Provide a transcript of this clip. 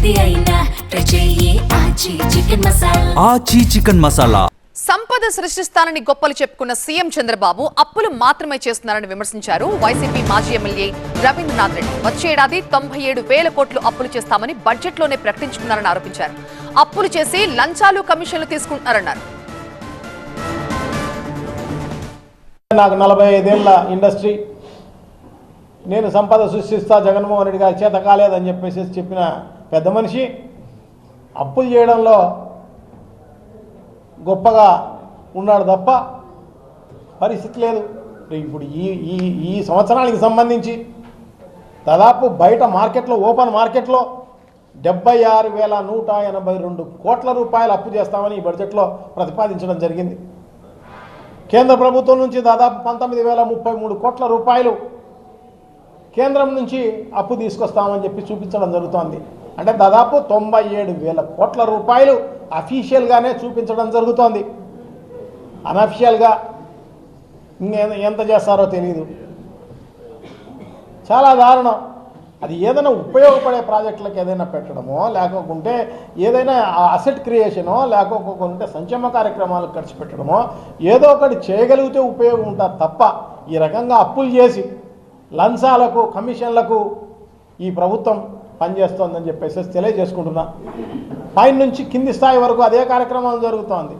ఏది అయినా ట్రై చెయ్యి ఆచి చికెన్ మసాలా. ఆచి చికెన్ మసాలా. సంపద సృష్టిస్తానని గొప్పలు చెప్పుకున్న సీఎం చంద్రబాబు అప్పులు మాత్రమే చేస్తున్నారని విమర్శించారు వైసీపీ మాజీ ఎమ్మెల్యే రవీంద్రనాథ్ రెడ్డి. వచ్చే ఏడాది 97,000 కోట్లు అప్పులు చేస్తామని బడ్జెట్లోనే ప్రకటించుకున్నారని ఆరోపించారు. అప్పులు చేసి లంచాలు కమిషన్లు తీసుకుంటున్నారన్నారు. నాకు 45 ఏళ్ల ఇండస్ట్రీ, నేను సంపద సృష్టిస్తా జగన్మోహన్ రెడ్డి గారి చేత కాలేదని చెప్పిన పెద్ద మనిషి అప్పులు చేయడంలో గొప్పగా ఉన్నాడు తప్ప పరిస్థితి లేదు. ఇప్పుడు ఈ సంవత్సరానికి సంబంధించి దాదాపు బయట మార్కెట్లో, ఓపెన్ మార్కెట్లో 76,182 కోట్ల రూపాయలు అప్పు చేస్తామని ఈ బడ్జెట్లో ప్రతిపాదించడం జరిగింది. కేంద్ర ప్రభుత్వం నుంచి దాదాపు 19,033 కోట్ల రూపాయలు కేంద్రం నుంచి అప్పు తీసుకొస్తామని చెప్పి చూపించడం జరుగుతోంది. అంటే దాదాపు 97,000 కోట్ల రూపాయలు అఫీషియల్గానే చూపించడం జరుగుతోంది. అనఫిషియల్గా ఎంత చేస్తారో తెలియదు. చాలా దారుణం. అది ఏదైనా ఉపయోగపడే ప్రాజెక్టులకు ఏదైనా పెట్టడమో, లేకపోతే ఏదైనా అసెట్ క్రియేషనో, లేకపోతే సంక్షేమ కార్యక్రమాలకు ఖర్చు పెట్టడమో, ఏదో ఒకటి చేయగలిగితే ఉపయోగం ఉంటుంది తప్ప ఈ రకంగా అప్పులు చేసి లంచాలకు కమిషన్లకు ఈ ప్రభుత్వం పనిచేస్తోందని చెప్పేసి తెలియజేసుకుంటున్నా. పైన నుంచి కింది స్థాయి వరకు అదే కార్యక్రమం జరుగుతోంది.